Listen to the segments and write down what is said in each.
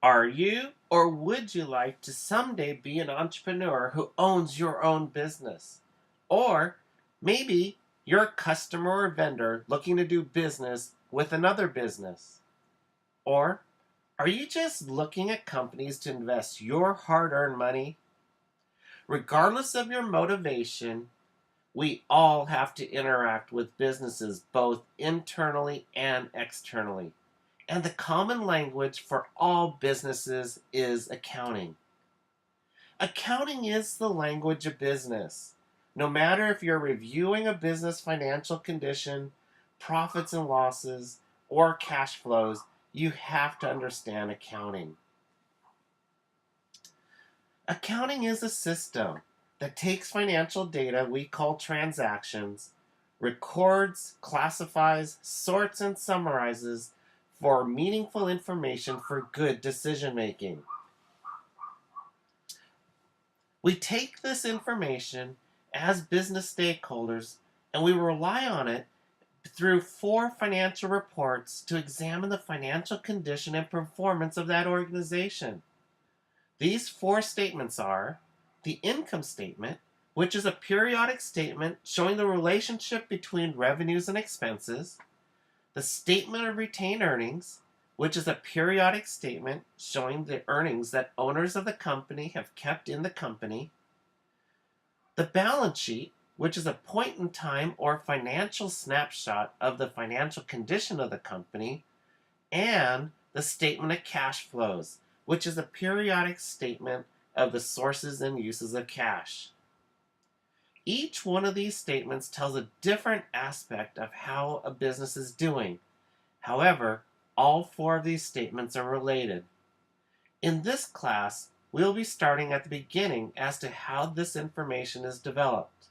Are you or would you like to someday be an entrepreneur who owns your own business? Or maybe you're a customer or vendor looking to do business with another business. Or are you just looking at companies to invest your hard earned money? Regardless of your motivation, we all have to interact with businesses both internally and externally. And the common language for all businesses is accounting. Accounting is the language of business. No matter if you're reviewing a business financial condition, profits and losses, or cash flows, you have to understand accounting. Accounting is a system that takes financial data we call transactions, records, classifies, sorts, and summarizes for meaningful information for good decision making. We take this information as business stakeholders and we rely on it through 4 financial reports to examine the financial condition and performance of that organization. These 4 statements are the income statement, which is a periodic statement showing the relationship between revenues and expenses, the statement of retained earnings, which is a periodic statement showing the earnings that owners of the company have kept in the company, the balance sheet, which is a point in time or financial snapshot of the financial condition of the company, and the statement of cash flows, which is a periodic statement of the sources and uses of cash. Each one of these statements tells a different aspect of how a business is doing. However, all 4 of these statements are related. In this class, we'll be starting at the beginning as to how this information is developed.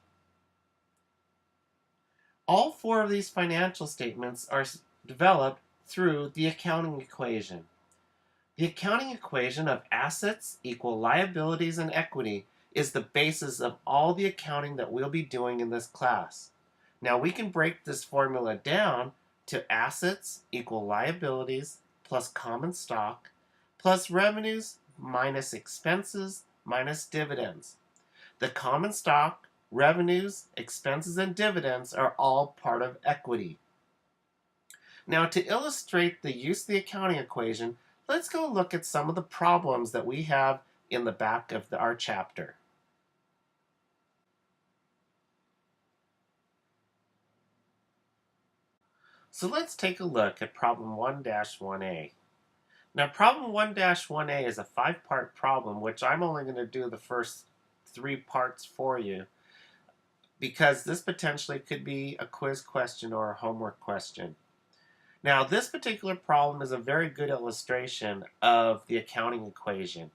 All 4 of these financial statements are developed through the accounting equation. The accounting equation of assets equal liabilities and equity is the basis of all the accounting that we'll be doing in this class. Now we can break this formula down to assets equal liabilities plus common stock plus revenues minus expenses minus dividends. The common stock, revenues, expenses, and dividends are all part of equity. Now to illustrate the use of the accounting equation, let's go look at some of the problems that we have in the back of our chapter. So let's take a look at problem 1-1A. Now problem 1-1A is a 5-part problem, which I'm only going to do the first 3 parts for you because this potentially could be a quiz question or a homework question. Now this particular problem is a very good illustration of the accounting equation.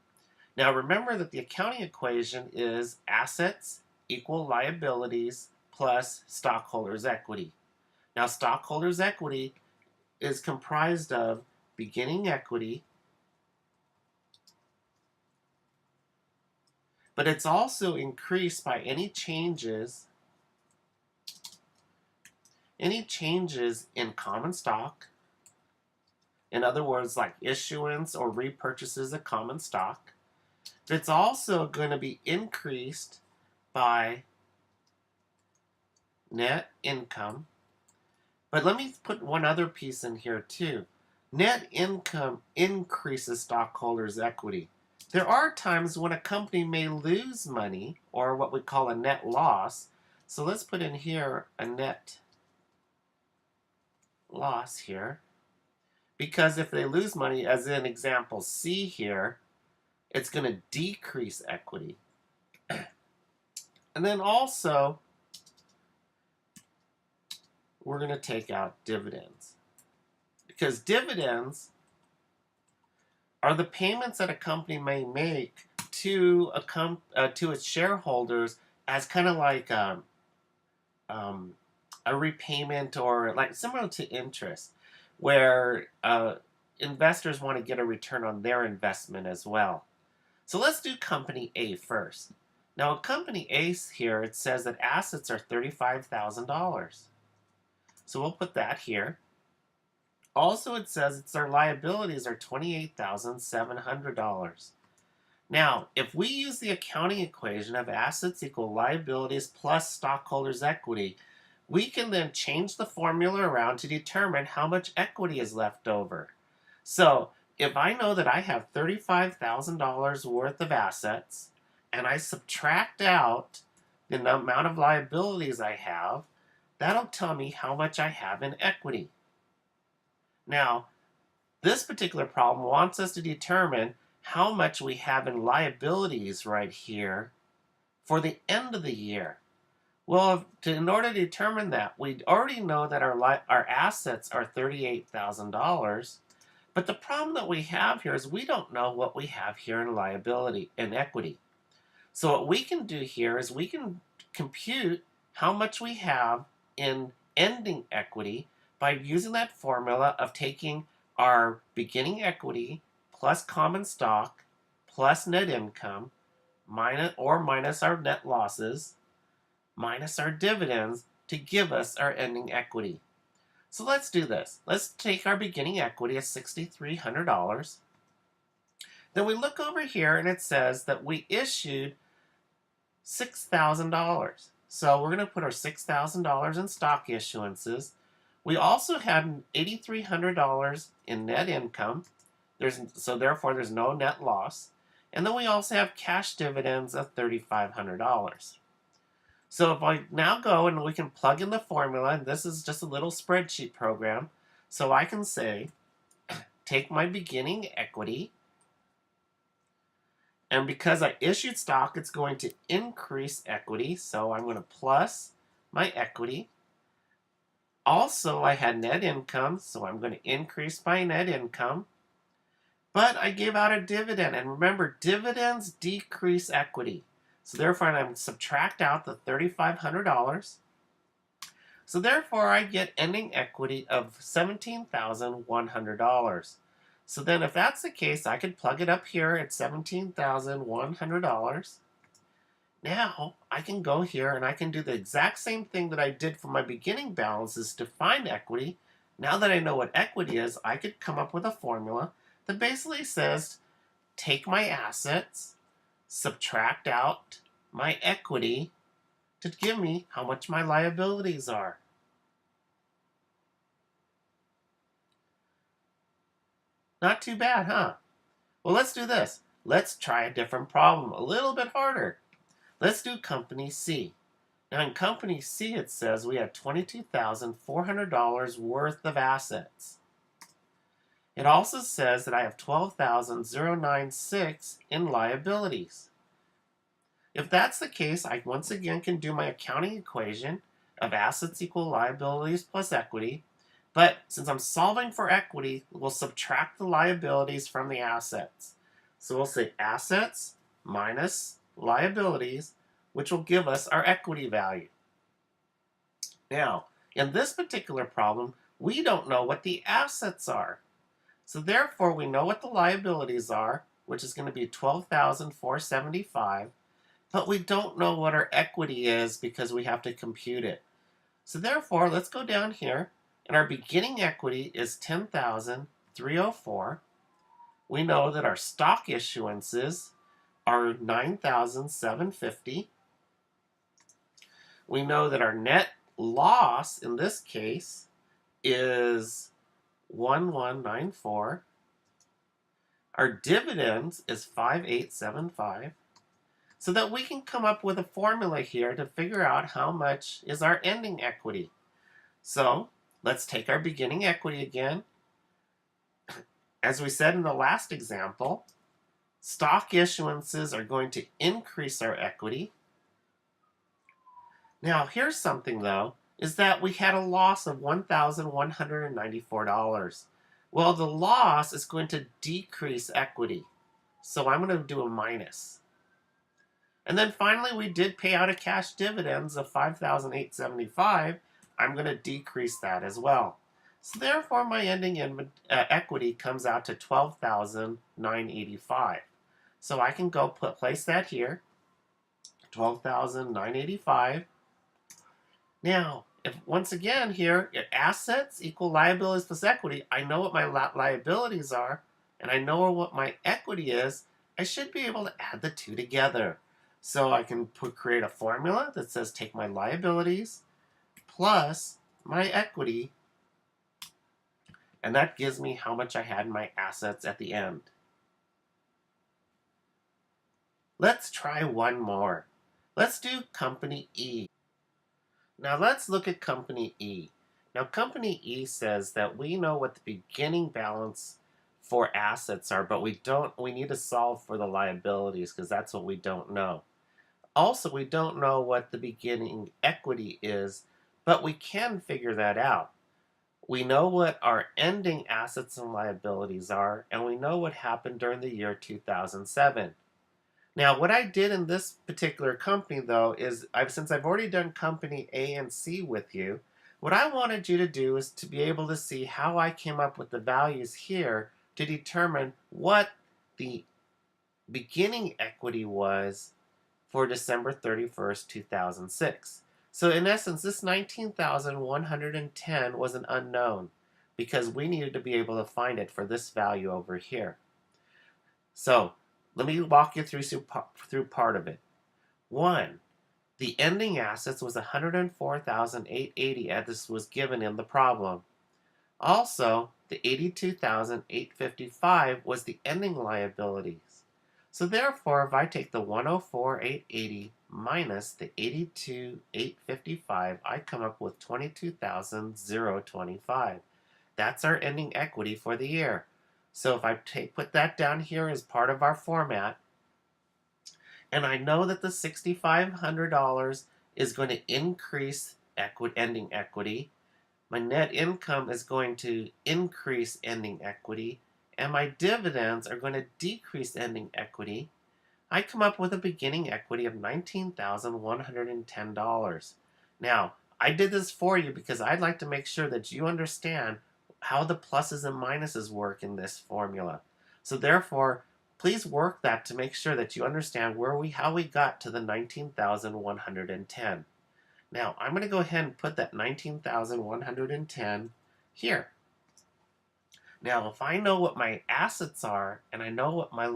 Now remember that the accounting equation is assets equal liabilities plus stockholders' equity. Now stockholders' equity is comprised of beginning equity, but it's also increased by any changes in common stock. In other words, like issuance or repurchases of common stock. It's also going to be increased by net income. But let me put one other piece in here too. Net income increases stockholders' equity. There are times when a company may lose money, or what we call a net loss. So let's put in here a net loss here. Because if they lose money, as in example C here, it's going to decrease equity. And then also, we're going to take out dividends. Because dividends are the payments that a company may make to its shareholders as kind of like a repayment, or like similar to interest, where investors want to get a return on their investment as well. So let's do company A first. Now in company A here, it says that assets are $35,000. So we'll put that here. Also, it says it's our liabilities are $28,700. Now, if we use the accounting equation of assets equal liabilities plus stockholders' equity, we can then change the formula around to determine how much equity is left over. So, if I know that I have $35,000 worth of assets, and I subtract out the amount of liabilities I have, that'll tell me how much I have in equity. Now, this particular problem wants us to determine how much we have in liabilities right here for the end of the year. Well, in order to determine that, we already know that our assets are $38,000, but the problem that we have here is we don't know what we have here in liability and equity. So what we can do here is we can compute how much we have in ending equity by using that formula of taking our beginning equity plus common stock plus net income minus our net losses minus our dividends to give us our ending equity. So let's do this. Let's take our beginning equity of $6,300. Then we look over here and it says that we issued $6,000. So we're going to put our $6,000 in stock issuances. We also had $8,300 in net income. So therefore there's no net loss. And then we also have cash dividends of $3,500. So if I now go and we can plug in the formula, and this is just a little spreadsheet program, so I can say, take my beginning equity, and because I issued stock, it's going to increase equity, so I'm going to plus my equity. Also, I had net income, so I'm going to increase my net income. But I gave out a dividend, and remember, dividends decrease equity. So therefore, I'm going to subtract out the $3,500. So therefore, I get ending equity of $17,100. So then if that's the case, I could plug it up here at $17,100. Now, I can go here and I can do the exact same thing that I did for my beginning balances to find equity. Now that I know what equity is, I could come up with a formula that basically says, take my assets, subtract out my equity to give me how much my liabilities are. Not too bad, huh? Well, let's do this. Let's try a different problem, a little bit harder. Let's do Company C. Now in Company C it says we have $22,400 worth of assets. It also says that I have $12,096 in liabilities. If that's the case, I once again can do my accounting equation of assets equal liabilities plus equity. But since I'm solving for equity, we'll subtract the liabilities from the assets. So we'll say assets minus liabilities, which will give us our equity value. Now, in this particular problem, we don't know what the assets are. So therefore, we know what the liabilities are, which is going to be $12,475, but we don't know what our equity is because we have to compute it. So therefore, let's go down here, and our beginning equity is $10,304. We know that our stock issuances are $9,750. We know that our net loss in this case is $1,194. Our dividends is $5,875. So that we can come up with a formula here to figure out how much is our ending equity. So let's take our beginning equity again. As we said in the last example, stock issuances are going to increase our equity. Now here's something though, is that we had a loss of $1,194. Well, the loss is going to decrease equity. So I'm going to do a minus. And then finally, we did pay out a cash dividends of $5,875. I'm going to decrease that as well. So therefore, my ending equity comes out to $12,985. So I can go place that here, $12,985. Now, if once again here, assets equal liabilities plus equity, I know what my liabilities are, and I know what my equity is, I should be able to add the two together. So I can create a formula that says take my liabilities plus my equity, and that gives me how much I had in my assets at the end. Let's try one more. Let's do Company E. Now let's look at Company E. Now Company E says that we know what the beginning balance for assets are, but we need to solve for the liabilities because that's what we don't know. Also, we don't know what the beginning equity is, but we can figure that out. We know what our ending assets and liabilities are, and we know what happened during the year 2007. Now, what I did in this particular company, though, is since I've already done Company A and C with you, what I wanted you to do is to be able to see how I came up with the values here to determine what the beginning equity was for December 31st, 2006. So in essence, this 19,110 was an unknown because we needed to be able to find it for this value over here. So let me walk you through part of it. 1. The ending assets was 104,880 as this was given in the problem. Also, the 82,855 was the ending liabilities. So therefore, if I take the 104,880 minus the 82,855, I come up with 22,025. That's our ending equity for the year. So if I put that down here as part of our format, and I know that the $6,500 is going to increase ending equity, my net income is going to increase ending equity, and my dividends are going to decrease ending equity, I come up with a beginning equity of $19,110. Now, I did this for you because I'd like to make sure that you understand how the pluses and minuses work in this formula. So therefore, please work that to make sure that you understand how we got to the 19,110. Now, I'm going to go ahead and put that 19,110 here. Now, if I know what my assets are and I know what my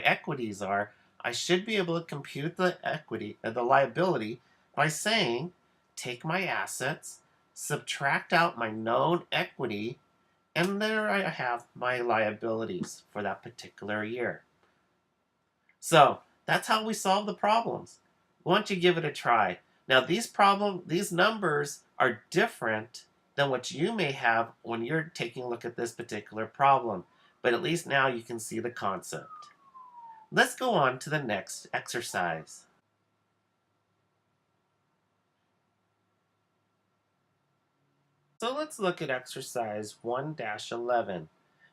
equities are, I should be able to compute the liability by saying, take my assets, subtract out my known equity, and there I have my liabilities for that particular year. So that's how we solve the problems. Why don't you give it a try? Now these numbers are different than what you may have when you're taking a look at this particular problem, but at least now you can see the concept. Let's go on to the next exercise. So let's look at exercise 1-11.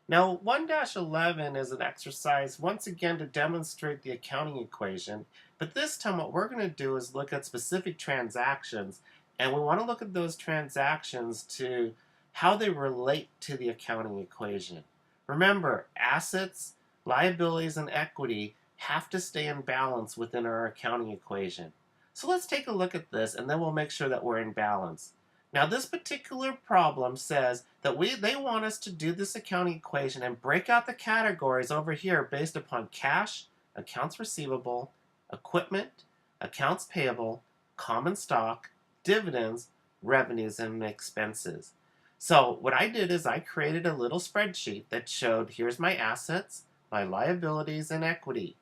Now 1-11 is an exercise once again to demonstrate the accounting equation, but this time what we're going to do is look at specific transactions, and we want to look at those transactions to how they relate to the accounting equation. Remember, assets, liabilities, and equity have to stay in balance within our accounting equation. So let's take a look at this, and then we'll make sure that we're in balance. Now this particular problem says that they want us to do this accounting equation and break out the categories over here based upon cash, accounts receivable, equipment, accounts payable, common stock, dividends, revenues, and expenses. So what I did is I created a little spreadsheet that showed here's my assets, my liabilities, and equity.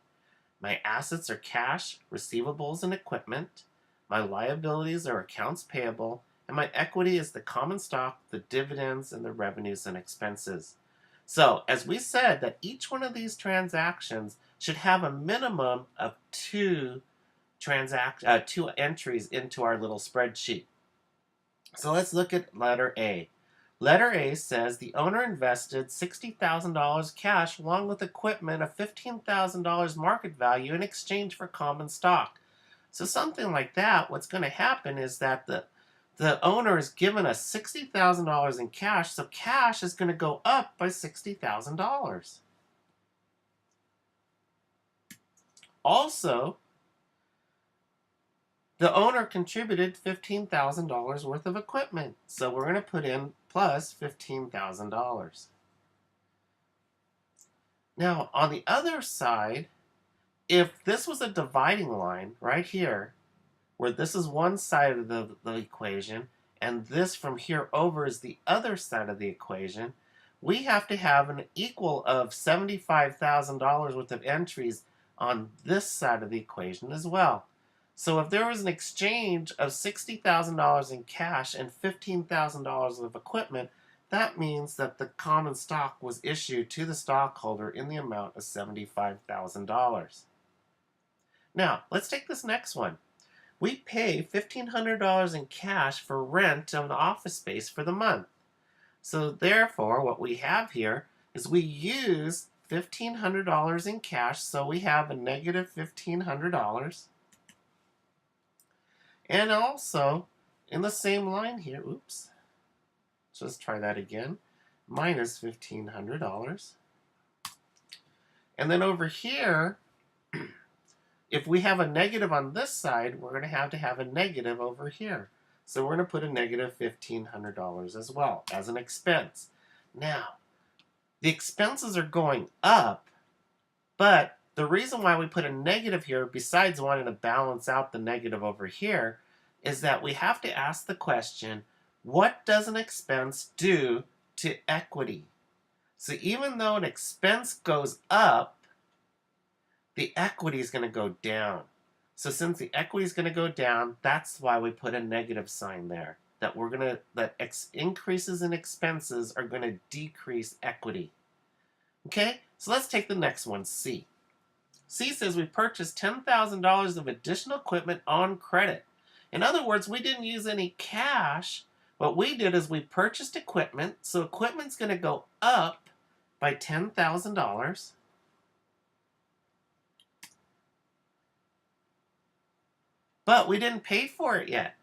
My assets are cash, receivables, and equipment. My liabilities are accounts payable, and my equity is the common stock, the dividends, and the revenues and expenses. So, as we said, that each one of these transactions should have a minimum of two entries into our little spreadsheet. So let's look at letter A. Letter A says the owner invested $60,000 cash along with equipment of $15,000 market value in exchange for common stock. So something like that, what's going to happen is that the owner is given us $60,000 in cash, so cash is going to go up by $60,000. Also, The owner contributed $15,000 worth of equipment. So we're going to put in plus $15,000. Now, on the other side, if this was a dividing line right here, where this is one side of the equation, and this from here over is the other side of the equation, we have to have an equal of $75,000 worth of entries on this side of the equation as well. So if there was an exchange of $60,000 in cash and $15,000 of equipment, that means that the common stock was issued to the stockholder in the amount of $75,000. Now, let's take this next one. We pay $1,500 in cash for rent of the office space for the month. So therefore, what we have here is we use $1,500 in cash, so we have a negative $1,500. And also, in the same line here, oops, let's try that again, minus $1,500. And then over here, if we have a negative on this side, we're going to have a negative over here. So we're going to put a negative $1,500 as well as an expense. Now, the expenses are going up, but the reason why we put a negative here, besides wanting to balance out the negative over here, is that we have to ask the question, what does an expense do to equity? So even though an expense goes up, the equity is going to go down. So since the equity is going to go down, that's why we put a negative sign there. Increases in expenses are going to decrease equity. Okay, so let's take the next one, C. C says we purchased $10,000 of additional equipment on credit. In other words, we didn't use any cash. What we did is we purchased equipment, so equipment's going to go up by $10,000. But we didn't pay for it yet.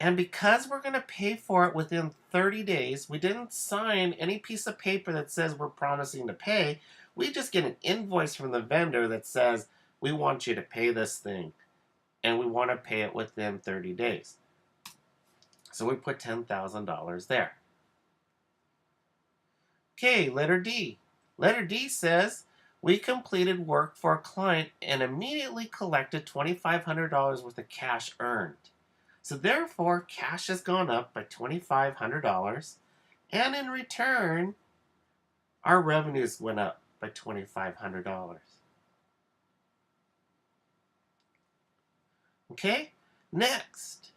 And because we're going to pay for it within 30 days, we didn't sign any piece of paper that says we're promising to pay. We just get an invoice from the vendor that says, we want you to pay this thing. And we want to pay it within 30 days. So we put $10,000 there. Okay, letter D. Letter D says, we completed work for a client and immediately collected $2,500 worth of cash earned. So therefore, cash has gone up by $2,500, and in return, our revenues went up by $2,500. Okay, next,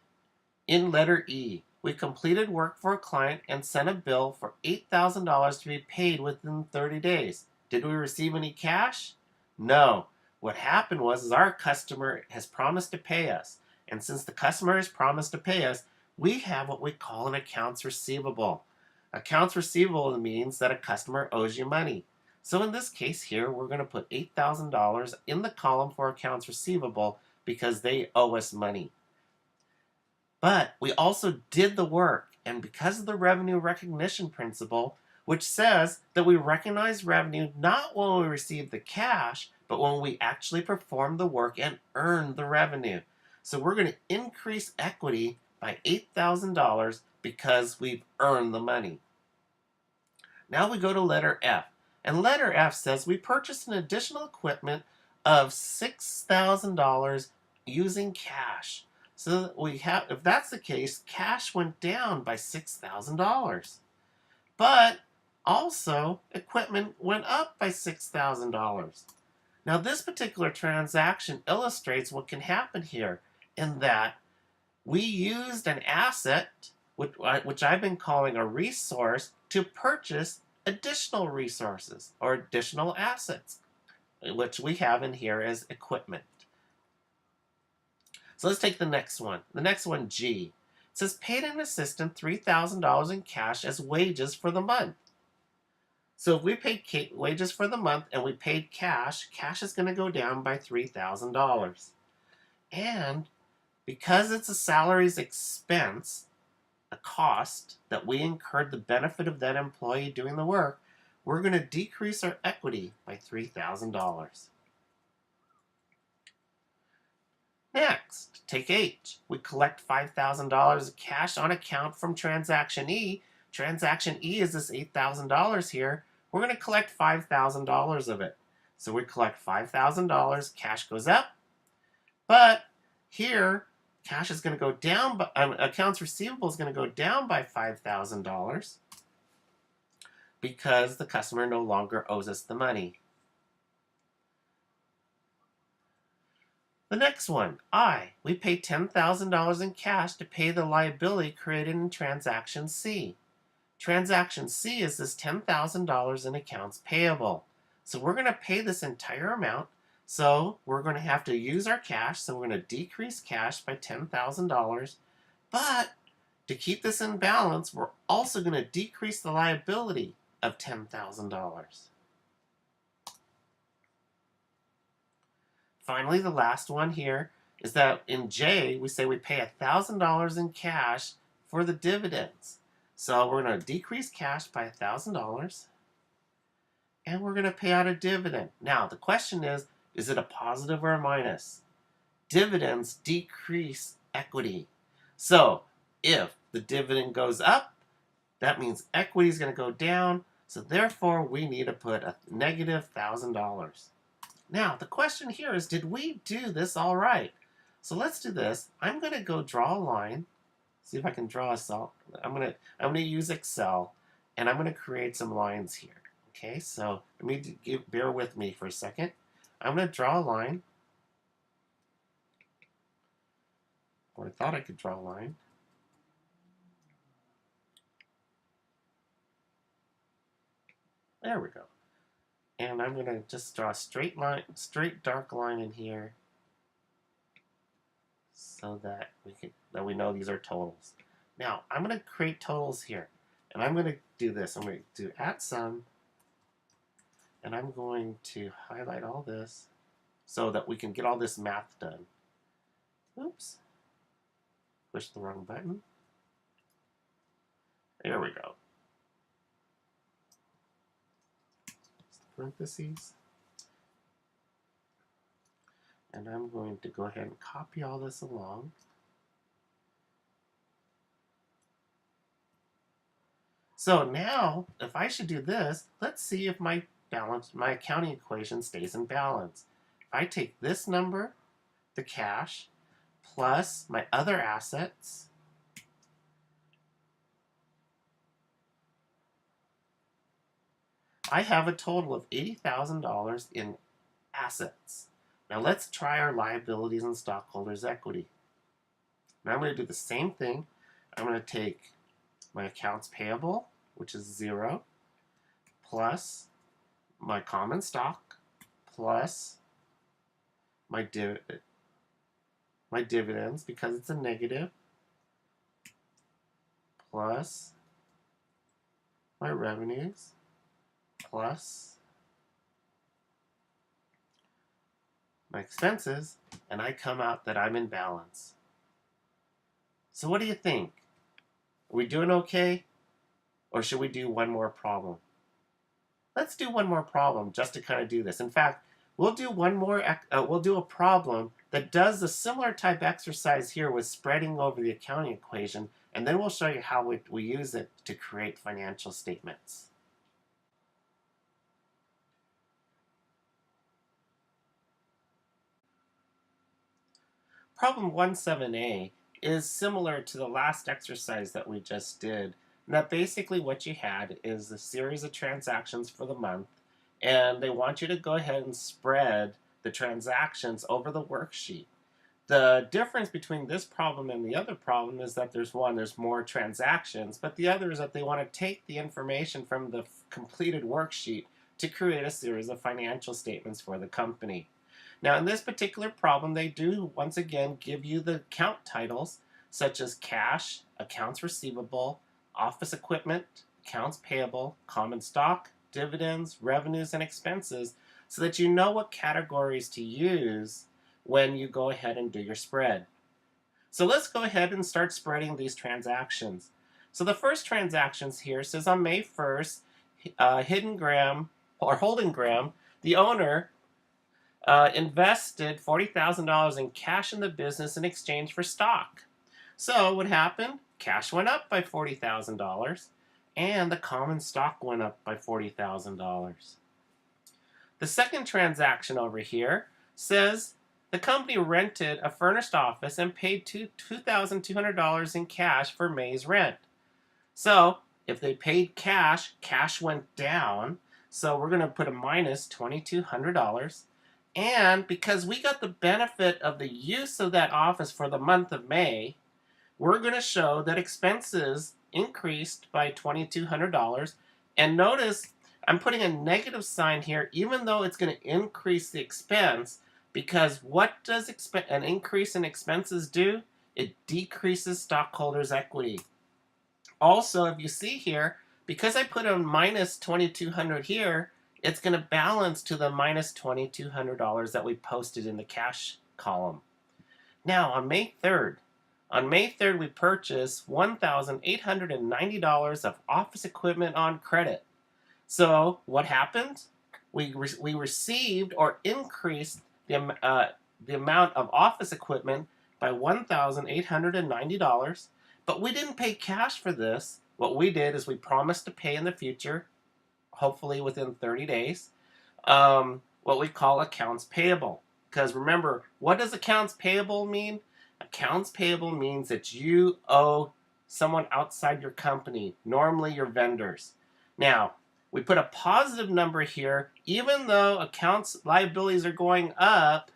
in letter E, we completed work for a client and sent a bill for $8,000 to be paid within 30 days. Did we receive any cash? No. What happened was our customer has promised to pay us. And since the customer has promised to pay us, we have what we call an accounts receivable. Accounts receivable means that a customer owes you money. So in this case here, we're going to put $8,000 in the column for accounts receivable because they owe us money. But we also did the work, and because of the revenue recognition principle, which says that we recognize revenue not when we receive the cash, but when we actually perform the work and earn the revenue. So we're going to increase equity by $8,000 because we've earned the money. Now we go to letter F. And letter F says we purchased an additional equipment of $6,000 using cash. So we have, if that's the case, cash went down by $6,000. But also, equipment went up by $6,000. Now, this particular transaction illustrates what can happen here in that we used an asset, which I've been calling a resource, to purchase additional resources or additional assets, which we have in here as equipment. So let's take the next one. The next one, G. It says paid an assistant $3,000 in cash as wages for the month. So if we paid wages for the month and we paid cash, cash is going to go down by $3,000. And because it's a salaries expense, a cost that we incurred the benefit of that employee doing the work, we're going to decrease our equity by $3,000. Next, take H. We collect $5,000 of cash on account from transaction E. Transaction E is this $8,000 here. We're going to collect $5,000 of it. So we collect $5,000, cash goes up, but here cash is going to go down, but accounts receivable is going to go down by $5,000 because the customer no longer owes us the money. The next one, I. We pay $10,000 in cash to pay the liability created in transaction C. Transaction C is this $10,000 in accounts payable. So we're going to pay this entire amount. So we're going to have to use our cash. So we're going to decrease cash by $10,000. But to keep this in balance, we're also going to decrease the liability of $10,000. Finally, the last one here is that in J, we say we pay $1,000 in cash for the dividends. So we're going to decrease cash by $1,000, and we're going to pay out a dividend. Now, the question is it a positive or a minus? Dividends decrease equity. So if the dividend goes up, that means equity is going to go down. So therefore, we need to put a negative $1,000. Now, the question here is, did we do this all right? So let's do this. I'm going to go draw a line. See if I can draw a cell. I'm gonna use Excel, and I'm gonna create some lines here. Okay, so bear with me for a second. I'm gonna draw a line, or I thought I could draw a line. There we go. And I'm gonna just draw a straight line, straight dark line in here, so that we know these are totals. Now, I'm going to create totals here, and I'm going to do this. I'm going to do @sum, and I'm going to highlight all this so that we can get all this math done. Oops. Pushed the wrong button. There we go. Parentheses. And I'm going to go ahead and copy all this along. So now, if I should do this, let's see if my accounting equation stays in balance. If I take this number, the cash, plus my other assets, I have a total of $80,000 in assets. Now let's try our liabilities and stockholders' equity. Now I'm going to do the same thing. I'm going to take my accounts payable, which is 0, plus my common stock, plus my dividends, because it's a negative, plus my revenues, plus my expenses, and I come out that I'm in balance. So what do you think? Are we doing okay? Or should we do one more problem? Let's do one more problem just to kind of do this. In fact, we'll do we'll do a problem that does a similar type exercise here with spreading over the accounting equation, and then we'll show you how we use it to create financial statements. Problem 17A is similar to the last exercise that we just did. And that basically what you had is a series of transactions for the month, and they want you to go ahead and spread the transactions over the worksheet. The difference between this problem and the other problem is that there's more transactions, but the other is that they want to take the information from the completed worksheet to create a series of financial statements for the company. Now, in this particular problem, they do, once again, give you the account titles, such as cash, accounts receivable, office equipment, accounts payable, common stock, dividends, revenues, and expenses, so that you know what categories to use when you go ahead and do your spread. So let's go ahead and start spreading these transactions. So the first transactions here says on May 1st, Holding Graham, the owner, invested $40,000 in cash in the business in exchange for stock. So what happened? Cash went up by $40,000 and the common stock went up by $40,000. The second transaction over here says the company rented a furnished office and paid $2,200 in cash for May's rent. So if they paid cash, cash went down. So we're going to put a minus $2,200. And because we got the benefit of the use of that office for the month of May, we're going to show that expenses increased by $2,200. And notice I'm putting a negative sign here, even though it's going to increase the expense, because what does an increase in expenses do? It decreases stockholders' equity. Also, if you see here, because I put a minus $2,200 here, it's going to balance to the minus $2,200 that we posted in the cash column. Now, on May 3rd, we purchased $1,890 of office equipment on credit. So what happened? We received or increased the amount of office equipment by $1,890, but we didn't pay cash for this. What we did is we promised to pay in the future, hopefully within 30 days, what we call accounts payable. Because remember, what does accounts payable mean? Accounts payable means that you owe someone outside your company, normally your vendors. Now, we put a positive number here, even though accounts liabilities are going up,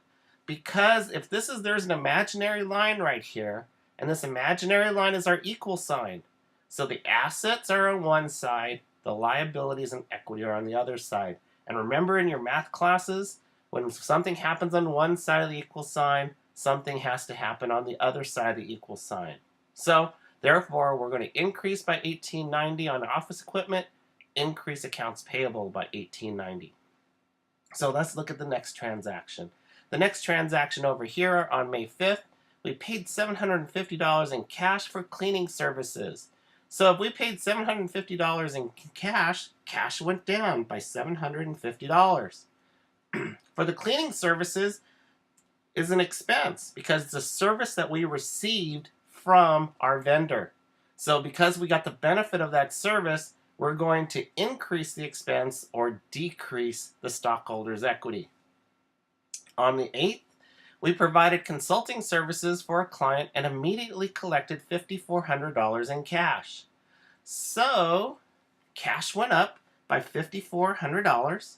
because if there's an imaginary line right here, and this imaginary line is our equal sign. So the assets are on one side, the liabilities and equity are on the other side. And remember in your math classes, when something happens on one side of the equal sign, something has to happen on the other side of the equal sign. So therefore, we're going to increase by $1,890 on office equipment, increase accounts payable by $1,890. So let's look at the next transaction. The next transaction over here on May 5th, we paid $750 in cash for cleaning services. So if we paid $750 in cash, cash went down by $750. For the cleaning services is an expense because it's a service that we received from our vendor. So because we got the benefit of that service, we're going to increase the expense or decrease the stockholders' equity. On the 8th, we provided consulting services for a client and immediately collected $5,400 in cash. So cash went up by $5,400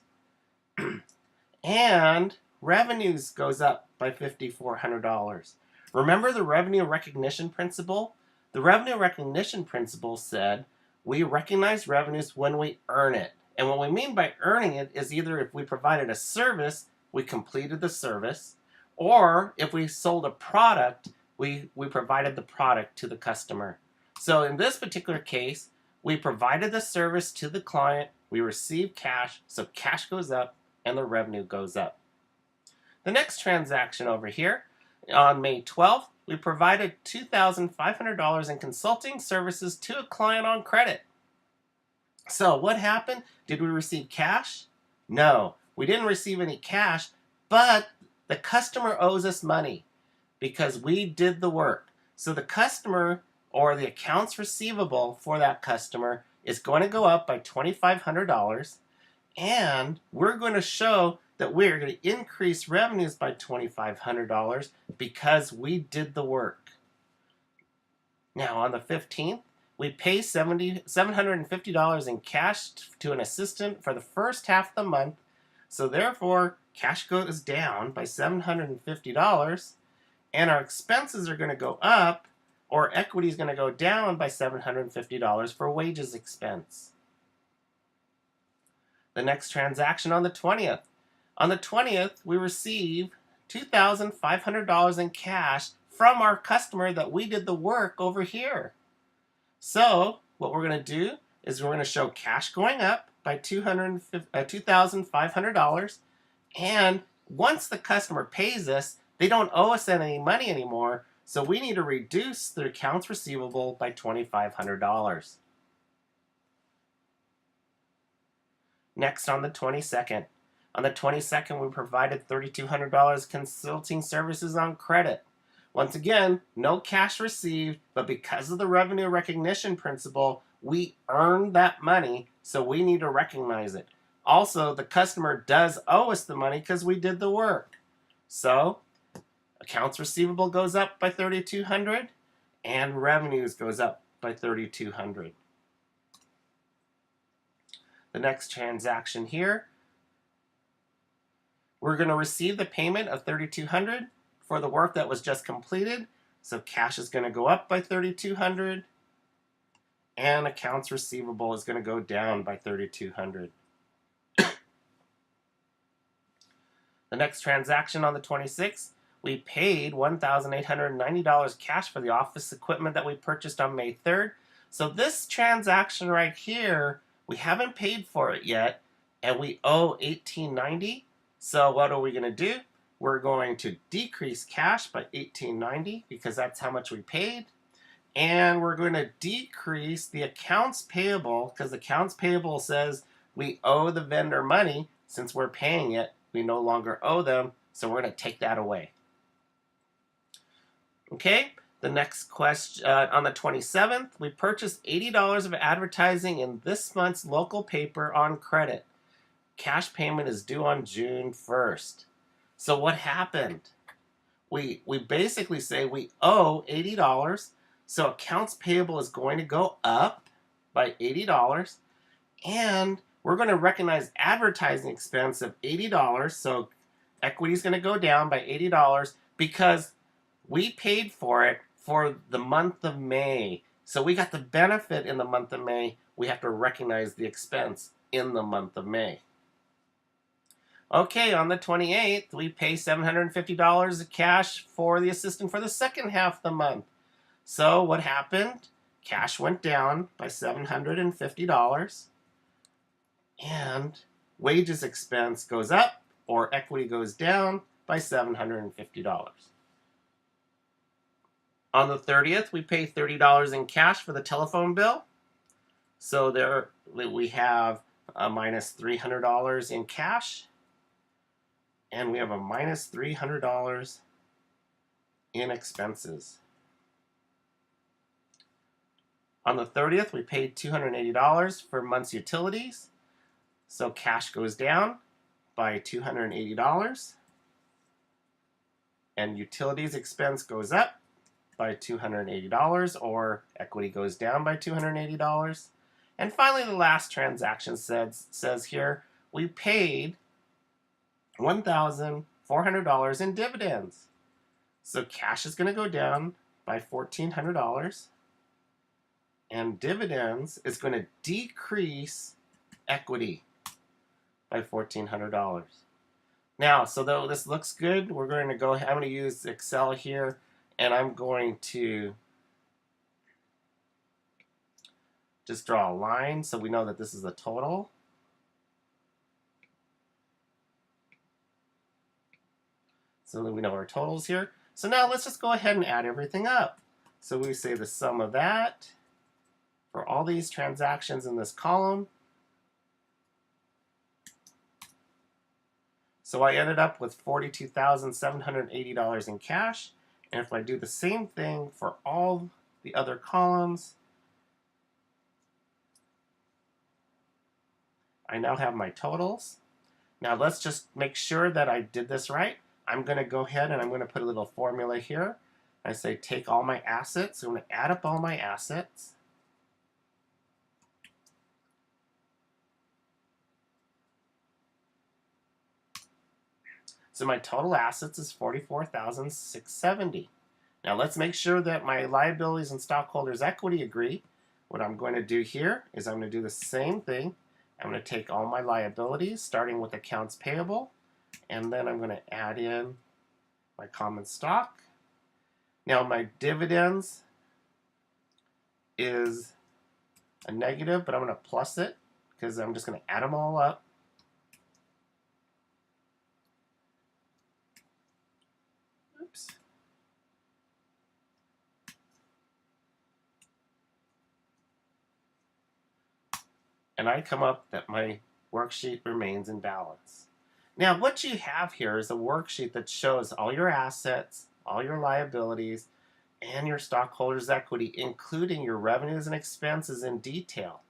and revenues goes up by $5,400. Remember the revenue recognition principle? The revenue recognition principle said we recognize revenues when we earn it. And what we mean by earning it is either if we provided a service, we completed the service, or if we sold a product, we provided the product to the customer. So in this particular case, we provided the service to the client, we received cash, so cash goes up and the revenue goes up. The next transaction over here, on May 12th, we provided $2,500 in consulting services to a client on credit. So what happened? Did we receive cash? No, we didn't receive any cash, but the customer owes us money because we did the work. So the customer or the accounts receivable for that customer is going to go up by $2,500, and we're going to show that we're going to increase revenues by $2,500 because we did the work. Now on the 15th, we pay $750 in cash to an assistant for the first half of the month. So therefore, cash goes down by $750 and our expenses are going to go up, or equity is going to go down by $750 for wages expense. The next transaction on the 20th. On the 20th, we receive $2,500 in cash from our customer that we did the work over here. So what we're going to do is we're going to show cash going up by $2,500, and once the customer pays us, they don't owe us any money anymore, so we need to reduce the accounts receivable by $2,500. Next on the 22nd. On the 22nd, we provided $3,200 consulting services on credit. Once again, no cash received, but because of the revenue recognition principle, we earned that money, so we need to recognize it. Also, the customer does owe us the money because we did the work. So, accounts receivable goes up by $3,200 and revenues goes up by $3,200. The next transaction here, we're going to receive the payment of $3,200 for the work that was just completed. So cash is going to go up by $3,200 and accounts receivable is going to go down by $3,200. The next transaction on the 26th, we paid $1,890 cash for the office equipment that we purchased on May 3rd. So this transaction right here, we haven't paid for it yet, and we owe $1,890. So what are we going to do? We're going to decrease cash by $1,890 because that's how much we paid. And we're going to decrease the accounts payable because accounts payable says we owe the vendor money. Since we're paying it, we no longer owe them, so we're going to take that away. Okay, the next question, on the 27th, we purchased $80 of advertising in this month's local paper on credit. Cash payment is due on June 1st. So what happened? We basically say we owe $80, so accounts payable is going to go up by $80, and we're going to recognize advertising expense of $80, so equity is going to go down by $80 because we paid for it for the month of May. So we got the benefit in the month of May. We have to recognize the expense in the month of May. Okay, on the 28th, we pay $750 of cash for the assistant for the second half of the month. So what happened? Cash went down by $750, and wages expense goes up, or equity goes down by $750. On the 30th, we pay $30 in cash for the telephone bill. So there we have a minus $300 in cash, and we have a minus $300 in expenses. On the 30th, we paid $280 for month's utilities. So cash goes down by $280. And utilities expense goes up by $280, or equity goes down by $280. And finally, the last transaction says here, we paid $1,400 in dividends. So cash is going to go down by $1,400. And dividends is going to decrease equity by $1,400. Now, so though this looks good, we're going to go, I'm going to use Excel here, and I'm going to just draw a line so we know that this is the total. So that we know our totals here. So now let's just go ahead and add everything up. So we say the sum of that for all these transactions in this column. So I ended up with $42,780 in cash. And if I do the same thing for all the other columns, I now have my totals. Now let's just make sure that I did this right. I'm going to go ahead and I'm going to put a little formula here. I say take all my assets. So I'm going to add up all my assets. So my total assets is $44,670. Now let's make sure that my liabilities and stockholders' equity agree. What I'm going to do here is I'm going to do the same thing. I'm going to take all my liabilities, starting with accounts payable, and then I'm going to add in my common stock. Now my dividends is a negative, but I'm going to plus it because I'm just going to add them all up. Oops. And I come up that my worksheet remains in balance. Now, what you have here is a worksheet that shows all your assets, all your liabilities, and your stockholders' equity, including your revenues and expenses in detail.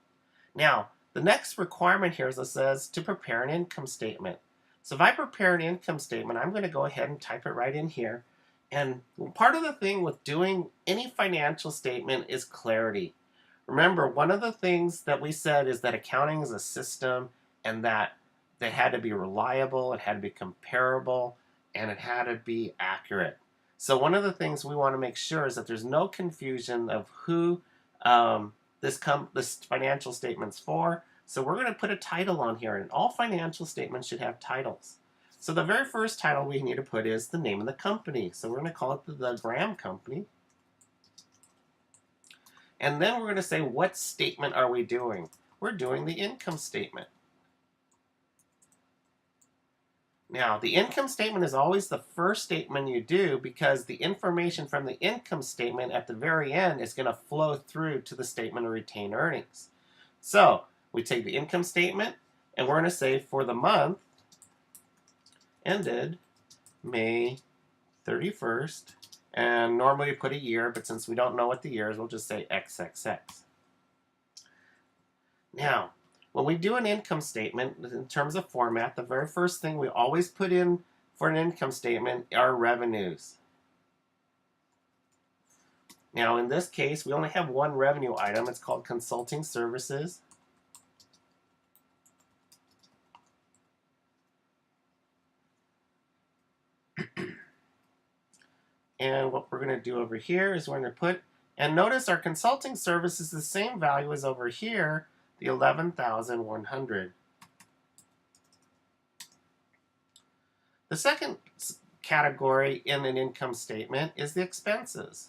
Now, the next requirement here is it says to prepare an income statement. So if I prepare an income statement, I'm going to go ahead and type it right in here. And part of the thing with doing any financial statement is clarity. Remember, one of the things that we said is that accounting is a system and that they had to be reliable, it had to be comparable, and it had to be accurate. So one of the things we want to make sure is that there's no confusion of who this financial statement's for. So we're going to put a title on here, and all financial statements should have titles. So the very first title we need to put is the name of the company. So we're going to call it the Graham Company. And then we're going to say, what statement are we doing? We're doing the income statement. Now, the income statement is always the first statement you do because the information from the income statement at the very end is going to flow through to the statement of retained earnings. So, we take the income statement and we're going to say for the month ended May 31st, and normally we put a year, but since we don't know what the year is, we'll just say XXX. Now, when we do an income statement, in terms of format, the very first thing we always put in for an income statement are revenues. Now, in this case, we only have one revenue item. It's called consulting services. And what we're going to do over here is we're going to put, and notice our consulting service is the same value as over here, the 11,100. The second category in an income statement is the expenses.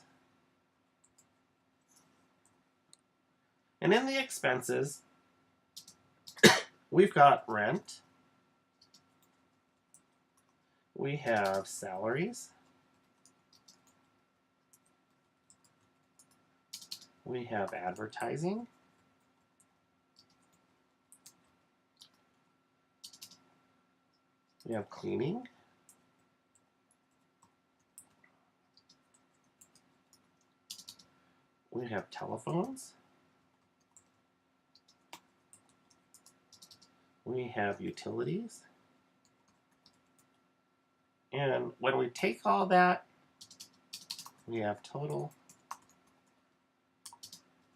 And in the expenses, we've got rent, we have salaries, we have advertising, we have cleaning, we have telephones, we have utilities, and when we take all that, we have total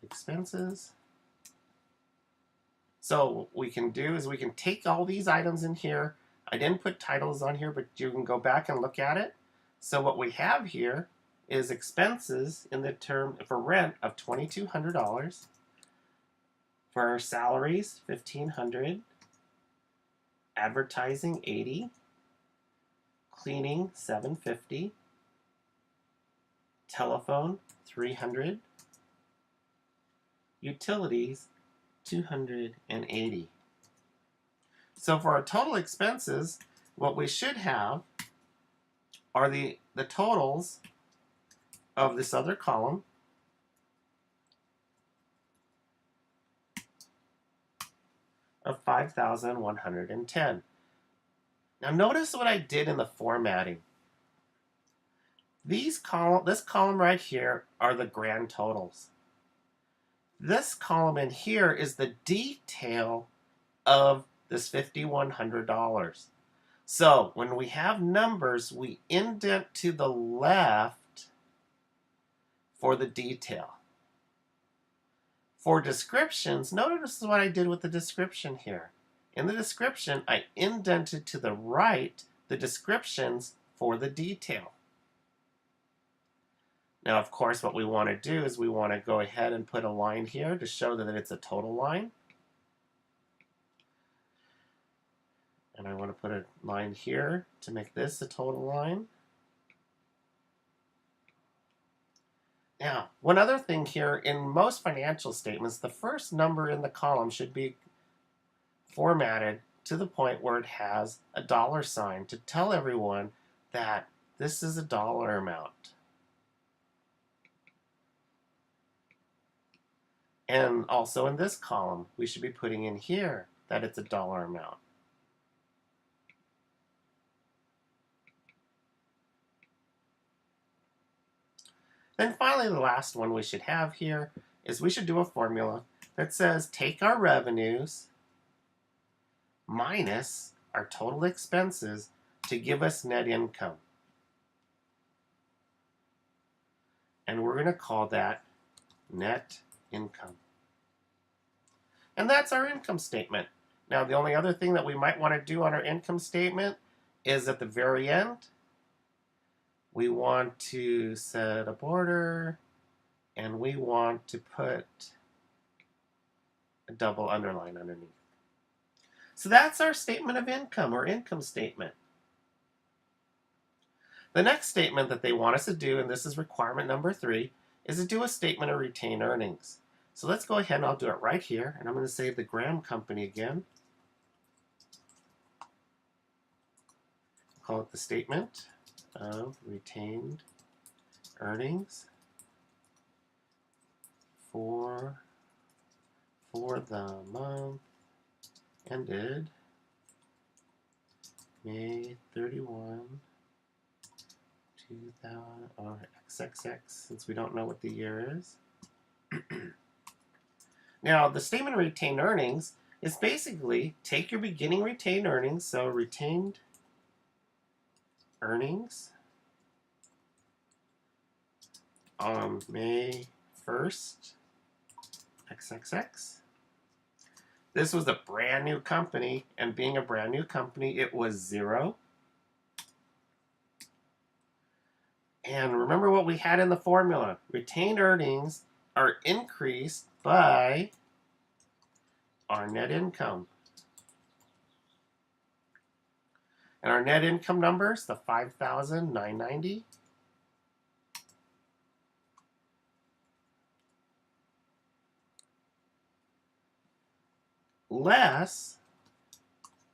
expenses. So what we can do is we can take all these items in here. I didn't put titles on here, but you can go back and look at it. So what we have here is expenses in the term for rent of $2,200, for our salaries $1,500, advertising $80, cleaning $750, telephone $300, utilities $280. So for our total expenses, what we should have are the totals of this other column of 5,110. Now notice what I did in the formatting. This column right here are the grand totals. This column in here is the detail of this $5,100. So when we have numbers, we indent to the left for the detail. For descriptions, notice what I did with the description here. In the description, I indented to the right the descriptions for the detail. Now, of course, what we want to do is we want to go ahead and put a line here to show that it's a total line. And I want to put a line here to make this a total line. Now, one other thing here, in most financial statements, the first number in the column should be formatted to the point where it has a dollar sign to tell everyone that this is a dollar amount. And also in this column, we should be putting in here that it's a dollar amount. Then finally, the last one we should have here is we should do a formula that says take our revenues minus our total expenses to give us net income. And we're going to call that net income. And that's our income statement. Now, the only other thing that we might want to do on our income statement is at the very end, we want to set a border and we want to put a double underline underneath. So that's our statement of income or income statement. The next statement that they want us to do, and this is requirement number 3, is to do a statement of retained earnings. So let's go ahead and I'll do it right here. And I'm going to say the Graham Company again. Call it the statement of retained earnings for the month ended May 31, 2000, or XXX, since we don't know what the year is. Now, the statement of retained earnings is basically take your beginning retained earnings, so retained earnings on May 1st, XXX. This was a brand new company, and being a brand new company, it was 0. And remember what we had in the formula. Retained earnings are increased by our net income. And our net income numbers, the $5,990. Less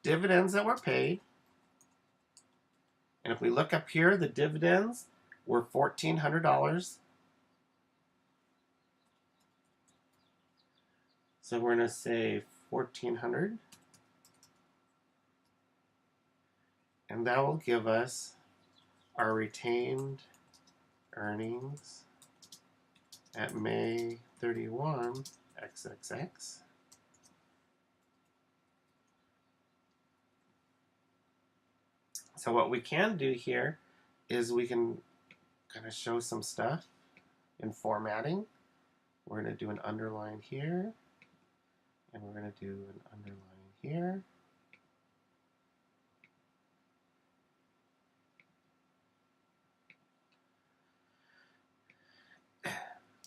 dividends that were paid. And if we look up here, the dividends were $1,400. So we're going to say 1,400. And that will give us our retained earnings at May 31, XXX. So what we can do here is we can kind of show some stuff in formatting. We're going to do an underline here, and we're going to do an underline here.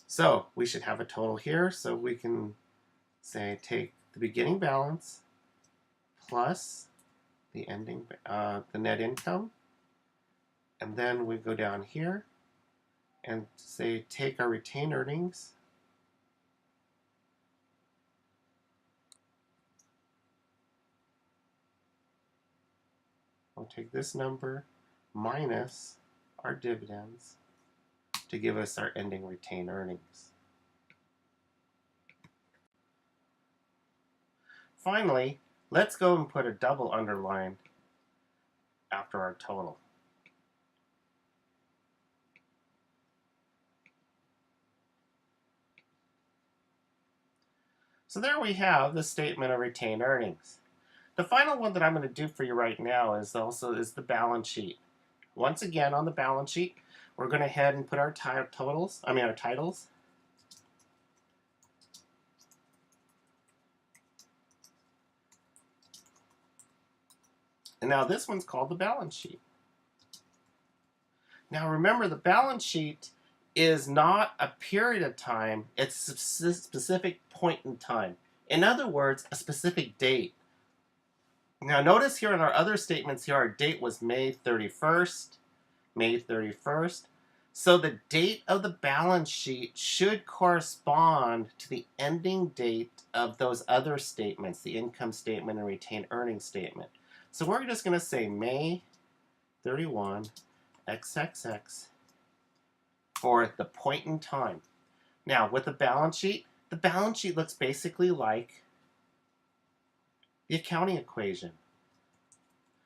So we should have a total here, so we can say take the beginning balance plus the ending, the net income, and then we go down here and say take our retained earnings we'll take this number minus our dividends to give us our ending retained earnings. Finally, let's go and put a double underline after our total. So there we have the statement of retained earnings. The final one that I'm going to do for you right now is the balance sheet. Once again, on the balance sheet, we're going to head and put our titles. And now this one's called the balance sheet. Now remember, the balance sheet is not a period of time, it's a specific point in time. In other words, a specific date. Now notice here in our other statements here, our date was May 31st. May 31st. So the date of the balance sheet should correspond to the ending date of those other statements, the income statement and retained earnings statement. So we're just going to say May 31, XXX for the point in time. Now with the balance sheet looks basically like the accounting equation.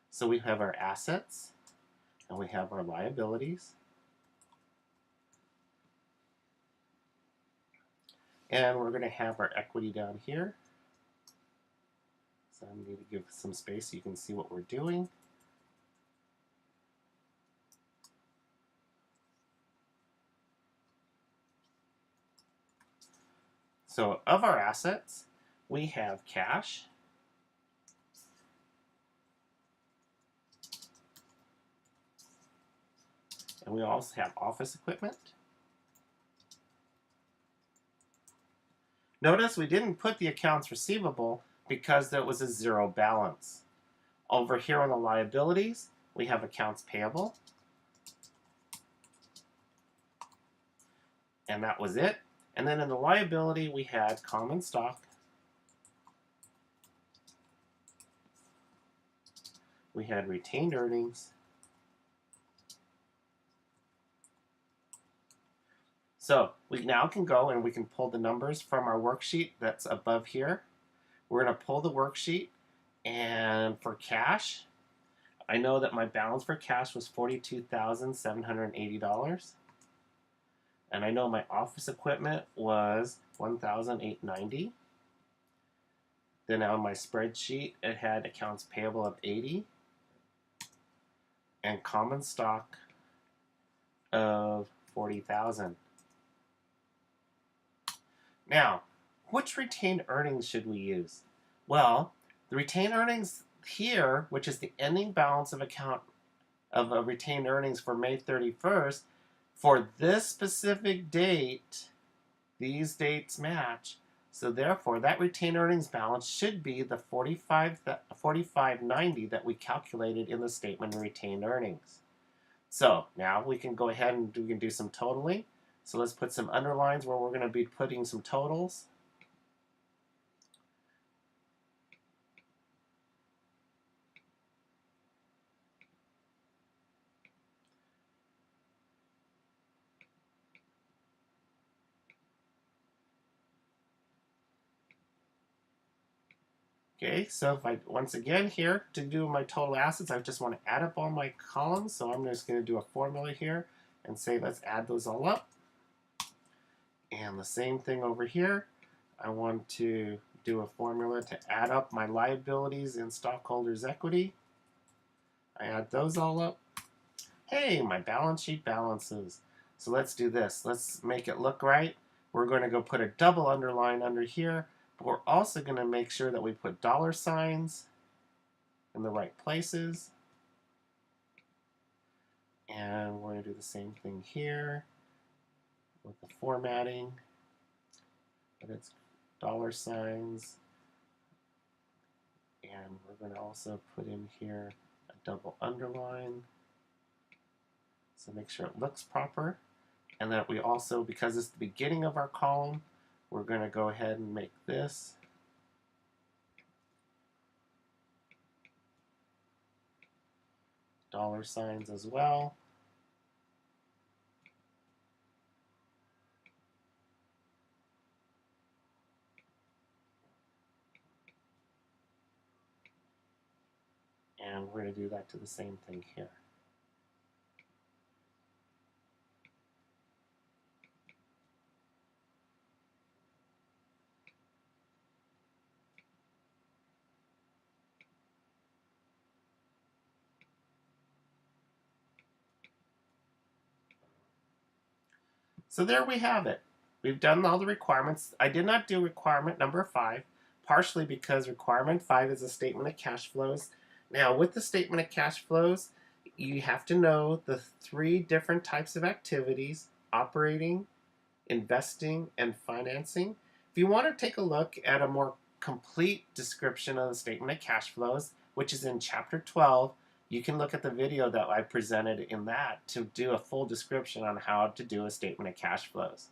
So we have our assets and we have our liabilities. And we're going to have our equity down here. So I need to give some space so you can see what we're doing. So of our assets, we have cash, and we also have office equipment. Notice we didn't put the accounts receivable because there was a zero balance. Over here on the liabilities, we have accounts payable. And that was it. And then in the liability, we had common stock. We had retained earnings. So we now can go and we can pull the numbers from our worksheet that's above here. We're going to pull the worksheet, and for cash, I know that my balance for cash was $42,780. And I know my office equipment was $1,890. Then on my spreadsheet, it had accounts payable of $80 and common stock of $40,000. Now, which retained earnings should we use? Well, the retained earnings here, which is the ending balance of account of retained earnings for May 31st, for this specific date, these dates match. So therefore, that retained earnings balance should be the $45.90 that we calculated in the statement of retained earnings. So now we can go ahead and we can do some totaling. So let's put some underlines where we're going to be putting some totals. Okay, so if I, once again here, to do my total assets, I just want to add up all my columns. So I'm just going to do a formula here and say let's add those all up. And the same thing over here. I want to do a formula to add up my liabilities and stockholders' equity. I add those all up. Hey, my balance sheet balances. So let's do this. Let's make it look right. We're going to go put a double underline under here. But we're also going to make sure that we put dollar signs in the right places. And we're going to do the same thing here with the formatting. But it's dollar signs. And we're going to also put in here a double underline. So make sure it looks proper. And that we also, because it's the beginning of our column, we're going to go ahead and make this dollar signs as well. And we're going to do that to the same thing here. So there we have it. We've done all the requirements. I did not do requirement number 5, partially because requirement 5 is a statement of cash flows. Now, with the statement of cash flows, you have to know the 3 different types of activities: operating, investing, and financing. If you want to take a look at a more complete description of the statement of cash flows, which is in Chapter 12, you can look at the video that I presented in that to do a full description on how to do a statement of cash flows.